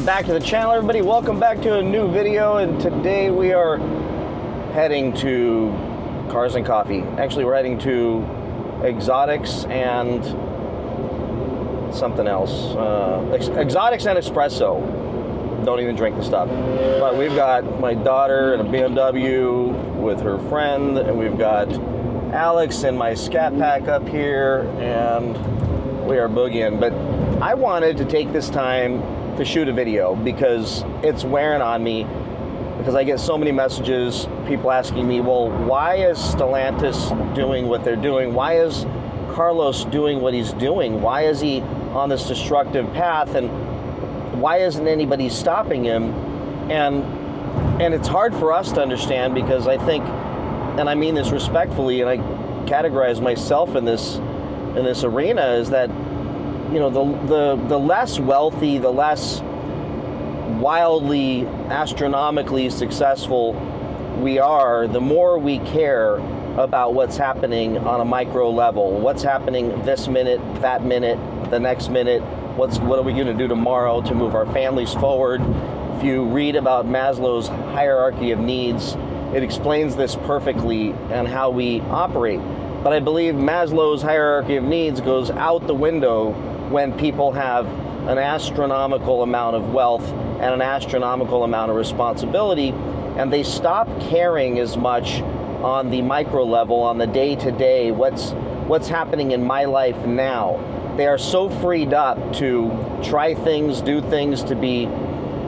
back to the channel, everybody. Welcome back to a new video, and today we are heading to Cars and Coffee. Actually, we're heading to Exotics and something else. Exotics and Espresso. Don't even drink the stuff. But we've got my daughter in a BMW with her friend, and we've got Alex in my Scat Pack up here, and we are boogieing. But I wanted to take this time to shoot a video because it's wearing on me, because I get so many messages, people asking me, well, why is Stellantis doing what they're doing? Why is Carlos doing what he's doing? Why is he on this destructive path? And why isn't anybody stopping him? And it's hard for us to understand, because I think, and I mean this respectfully, and I categorize myself in this arena, is that, you know, the less wealthy, the less wildly, astronomically successful we are, the more we care about what's happening on a micro level. What's happening this minute, that minute, the next minute. What are we going to do tomorrow to move our families forward? If you read about Maslow's hierarchy of needs, it explains this perfectly and how we operate. But I believe Maslow's hierarchy of needs goes out the window when people have an astronomical amount of wealth and an astronomical amount of responsibility, and they stop caring as much on the micro level, on the day-to-day, what's happening in my life now. They are so freed up to try things, do things, to be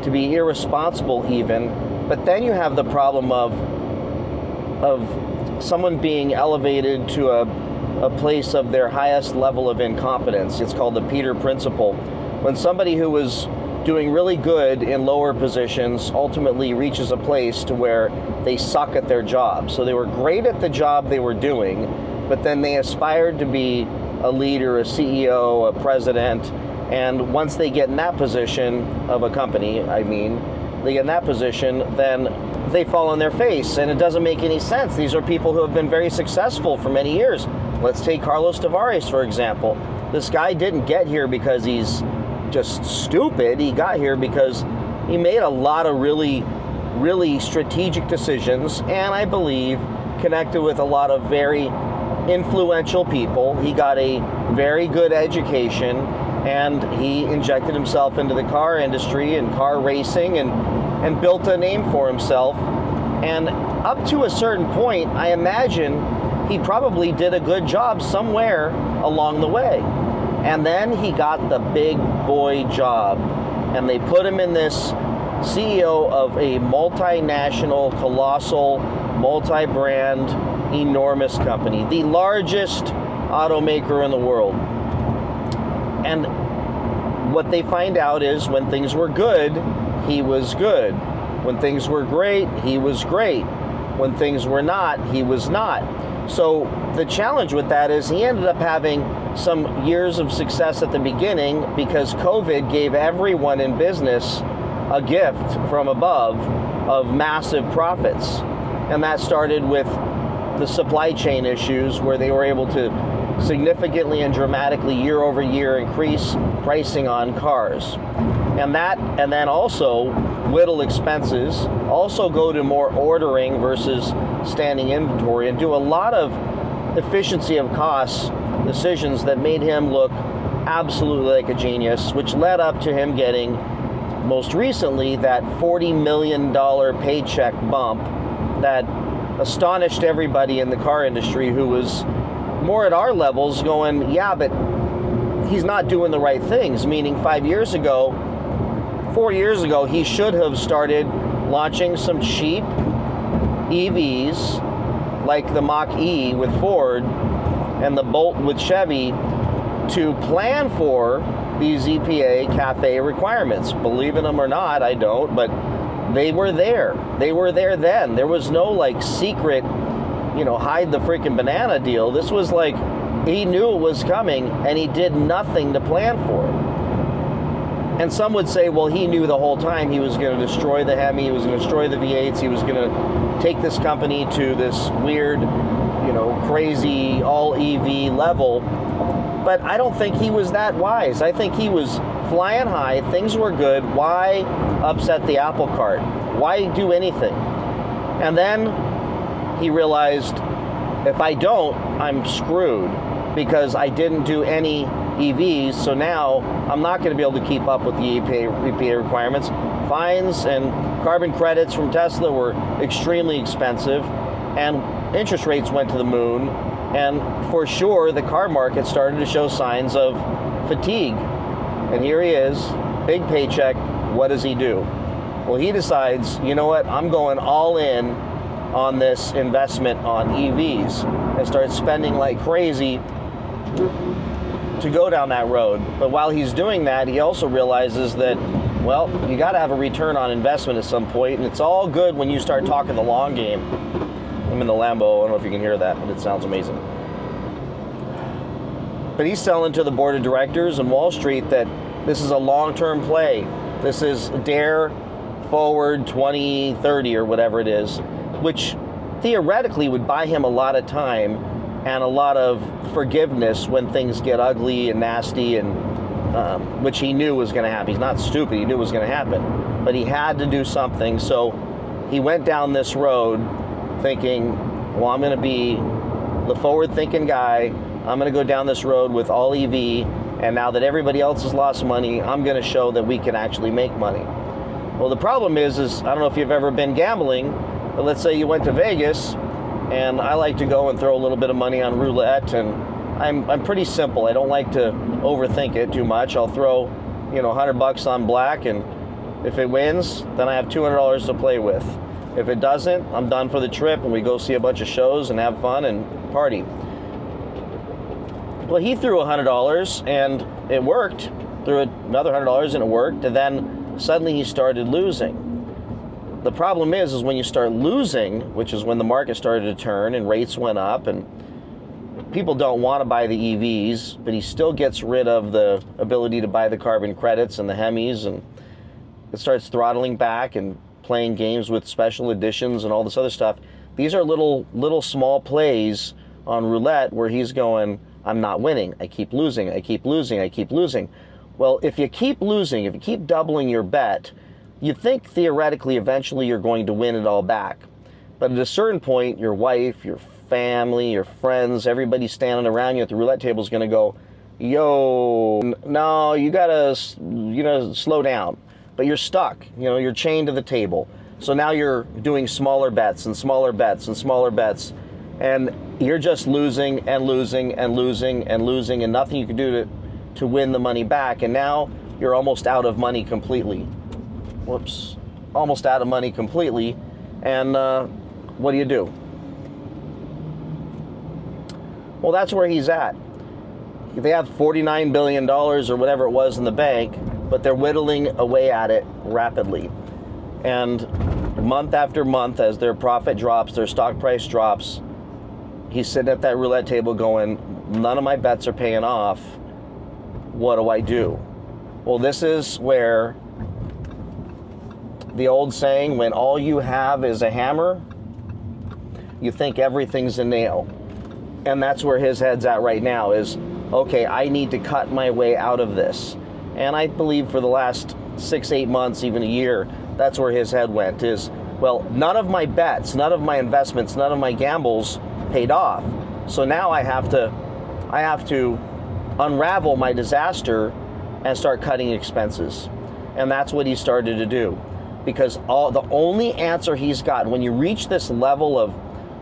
irresponsible even. But then you have the problem of someone being elevated to a place of their highest level of incompetence. It's called the Peter Principle. When somebody who was doing really good in lower positions ultimately reaches a place to where they suck at their job. So they were great at the job they were doing, but then they aspired to be a leader, a CEO, a president, and once they get in that position of a company, they get in that position, then they fall on their face, and it doesn't make any sense. These are people who have been very successful for many years. Let's take Carlos Tavares, for example. This guy didn't get here because he's just stupid. He got here because he made a lot of really, really strategic decisions, and I believe connected with a lot of very influential people. He got a very good education, and he injected himself into the car industry and car racing and built a name for himself. And up to a certain point, I imagine he probably did a good job somewhere along the way. And then he got the big boy job, and they put him in this CEO of a multinational, colossal, multi-brand, enormous company, the largest automaker in the world. And what they find out is when things were good, he was good. When things were great, he was great. When things were not, he was not. So the challenge with that is he ended up having some years of success at the beginning because COVID gave everyone in business a gift from above of massive profits. And that started with the supply chain issues, where they were able to significantly and dramatically year over year increase pricing on cars. And then also whittle expenses, also go to more ordering versus standing inventory, and do a lot of efficiency of costs decisions that made him look absolutely like a genius, which led up to him getting, most recently, that $40 million paycheck bump that astonished everybody in the car industry who was more at our levels going, yeah, but he's not doing the right things. Meaning 4 years ago, he should have started launching some cheap EVs like the Mach-E with Ford and the Bolt with Chevy to plan for these EPA CAFE requirements. Believe in them or not, I don't, but they were there. They were there then. There was no like secret, hide the freaking banana deal. This was like, he knew it was coming and he did nothing to plan for it. And some would say, well, he knew the whole time he was going to destroy the Hemi, he was going to destroy the V8s, he was going to take this company to this weird, crazy all EV level. But I don't think he was that wise. I think he was flying high. Things were good. Why upset the apple cart? Why do anything? And then he realized, if I don't, I'm screwed, because I didn't do any EVs, so now I'm not going to be able to keep up with the EPA requirements. Fines and carbon credits from Tesla were extremely expensive, and interest rates went to the moon, and for sure the car market started to show signs of fatigue. And here he is, big paycheck. What does he do? Well, he decides, you know what, I'm going all in on this investment on EVs, and starts spending like crazy to go down that road. But while he's doing that, he also realizes that, well, you got to have a return on investment at some point, and it's all good when you start talking the long game. I'm in the Lambo. I don't know if you can hear that, but it sounds amazing. But he's selling to the board of directors and Wall Street that this is a long-term play. This is Dare Forward 2030 or whatever it is, which theoretically would buy him a lot of time and a lot of forgiveness when things get ugly and nasty, and which he knew was going to happen. He's not stupid. He knew it was going to happen. But he had to do something. So he went down this road thinking, well, I'm going to be the forward-thinking guy. I'm going to go down this road with all EV. And now that everybody else has lost money, I'm going to show that we can actually make money. Well, the problem is I don't know if you've ever been gambling, but let's say you went to Vegas, and I like to go and throw a little bit of money on roulette, and I'm pretty simple. I don't like to overthink it too much. I'll throw, $100 on black, and if it wins, then I have $200 to play with. If it doesn't, I'm done for the trip, and we go see a bunch of shows and have fun and party. Well, he threw $100 and it worked. Threw another $100 and it worked, and then suddenly he started losing. The problem is when you start losing, which is when the market started to turn and rates went up, and people don't want to buy the EVs, but he still gets rid of the ability to buy the carbon credits and the Hemis, and it starts throttling back and playing games with special editions and all this other stuff. These are little small plays on roulette where he's going, I'm not winning. I keep losing. I keep losing. I keep losing. Well, if you keep losing, if you keep doubling your bet, you think theoretically eventually you're going to win it all back. But at a certain point, your wife, your family, your friends, everybody standing around you at the roulette table is going to go, yo, no, you got to, slow down. But you're stuck. You're chained to the table. So now you're doing smaller bets and smaller bets and smaller bets. And you're just losing and losing and losing and losing, and nothing you can do to win the money back. And now you're almost out of money completely. Whoops. Almost out of money completely. And what do? Well, that's where he's at. They have $49 billion or whatever it was in the bank, but they're whittling away at it rapidly. And month after month, as their profit drops, their stock price drops, he's sitting at that roulette table going, none of my bets are paying off. What do I do? Well, this is where the old saying, when all you have is a hammer, you think everything's a nail. And that's where his head's at right now is, okay, I need to cut my way out of this. And I believe for the last 6-8 months, even a year, that's where his head went is, well, none of my bets, none of my investments, none of my gambles paid off. So now I have to unravel my disaster and start cutting expenses. And that's what he started to do. Because the only answer he's got, when you reach this level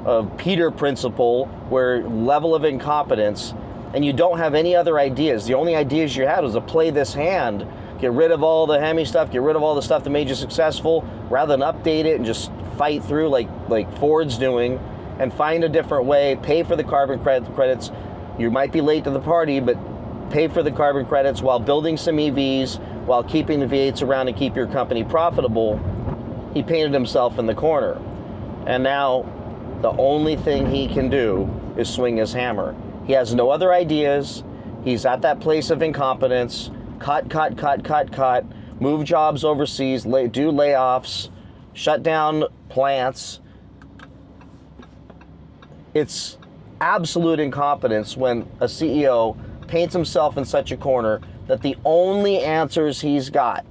of Peter principle, where level of incompetence, and you don't have any other ideas, the only ideas you had was to play this hand, get rid of all the Hemi stuff, get rid of all the stuff that made you successful, rather than update it and just fight through like Ford's doing, and find a different way, pay for the carbon credits. You might be late to the party, but pay for the carbon credits while building some EVs, while keeping the V8s around to keep your company profitable. He painted himself in the corner. And now the only thing he can do is swing his hammer. He has no other ideas. He's at that place of incompetence. Cut, move jobs overseas, do layoffs, shut down plants. It's absolute incompetence when a CEO paints himself in such a corner that the only answers he's got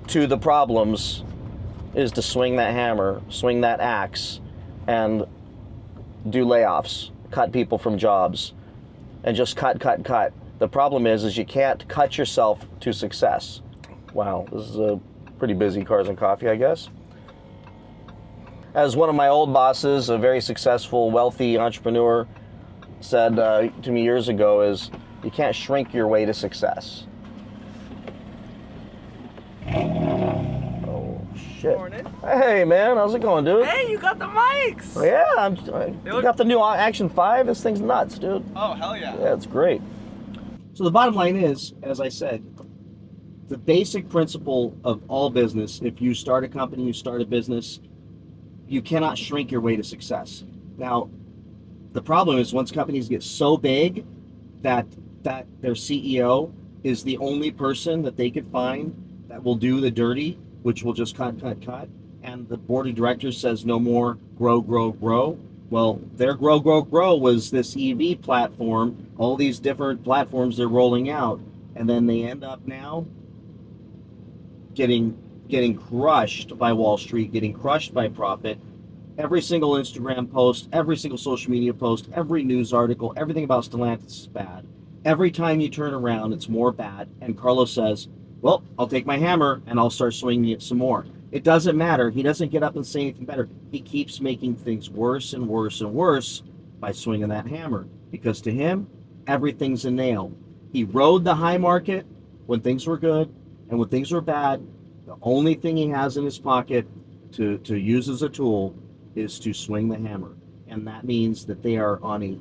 to the problems is to swing that hammer, swing that axe, and do layoffs, cut people from jobs, and just cut. The problem is you can't cut yourself to success. Wow, this is a pretty busy Cars and Coffee, I guess. As one of my old bosses, a very successful, wealthy entrepreneur, said to me years ago, is you can't shrink your way to success. Oh, shit. Morning. Hey, man, how's it going, dude? Hey, you got the mics! Oh, yeah, you got the new Action 5. This thing's nuts, dude. Oh, hell yeah. Yeah, it's great. So the bottom line is, as I said, the basic principle of all business, if you start a company, you start a business, you cannot shrink your way to success. Now, the problem is once companies get so big that their CEO is the only person that they could find that will do the dirty, which will just cut, and the board of directors says no more grow. Well, their grow was this EV platform, all these different platforms they're rolling out, and then they end up now getting crushed by Wall Street, getting crushed by profit. Every single Instagram post, every single social media post, every news article, everything about Stellantis is bad. Every time you turn around, it's more bad. And Carlos says, well, I'll take my hammer and I'll start swinging it some more. It doesn't matter. He doesn't get up and say anything better. He keeps making things worse and worse and worse by swinging that hammer. Because to him, everything's a nail. He rode the high market when things were good, and when things were bad, the only thing he has in his pocket to use as a tool is to swing the hammer. And that means that they are on a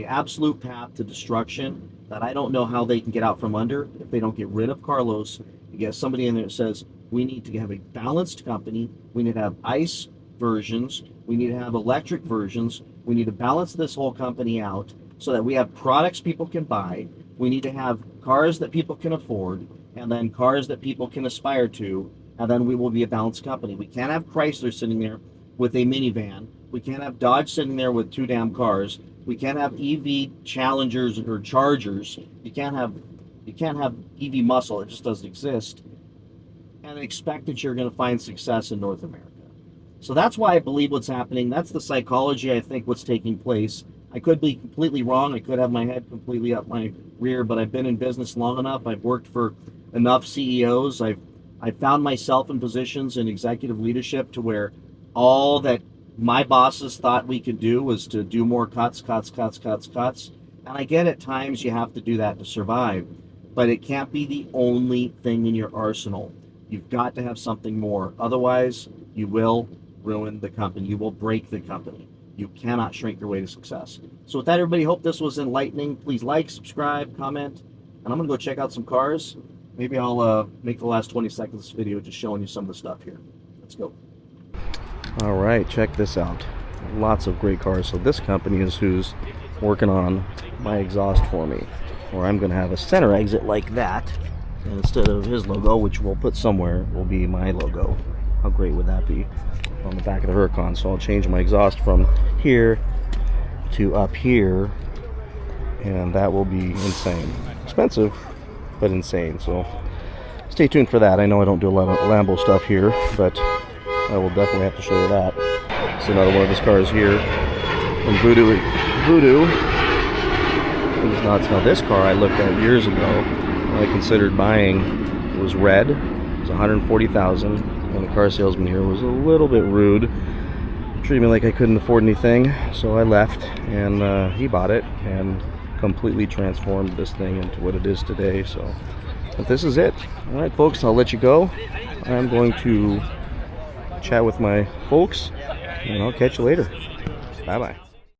absolute path to destruction that I don't know how they can get out from under if they don't get rid of Carlos. You get somebody in there that says, we need to have a balanced company, we need to have ICE versions, we need to have electric versions, we need to balance this whole company out so that we have products people can buy, we need to have cars that people can afford, and then cars that people can aspire to, and then we will be a balanced company. We can't have Chrysler sitting there with a minivan. We can't have Dodge sitting there with 2 damn cars. We can't have EV Challengers or Chargers. You can't have EV muscle. It just doesn't exist. And expect that you're going to find success in North America. So that's why I believe what's happening. That's the psychology, I think, what's taking place. I could be completely wrong. I could have my head completely up my rear, but I've been in business long enough. I've worked for enough CEOs. I've found myself in positions in executive leadership to where all that my bosses thought we could do was to do more cuts. And I get at times you have to do that to survive, but it can't be the only thing in your arsenal. You've got to have something more. Otherwise, you will ruin the company. You will break the company. You cannot shrink your way to success. So with that, everybody, hope this was enlightening. Please like, subscribe, comment, and I'm going to go check out some cars. Maybe I'll make the last 20 seconds of this video just showing you some of the stuff here. Let's go. All right, check this out. Lots of great cars. So this company is who's working on my exhaust for me. Or I'm going to have a center exit like that. And instead of his logo, which we'll put somewhere, will be my logo. How great would that be? On the back of the Huracan. So I'll change my exhaust from here to up here. And that will be insane. Expensive, but insane. So stay tuned for that. I know I don't do a lot of Lambo stuff here, but I will definitely have to show you that. It's another one of his cars here from Voodoo. It was nuts. Now this car I looked at years ago. I considered buying. It was red. It was $140,000. And the car salesman here was a little bit rude. Treated me like I couldn't afford anything. So I left, and he bought it and completely transformed this thing into what it is today. So, but this is it. All right, folks. I'll let you go. I'm going to chat with my folks, and I'll catch you later. Bye-bye.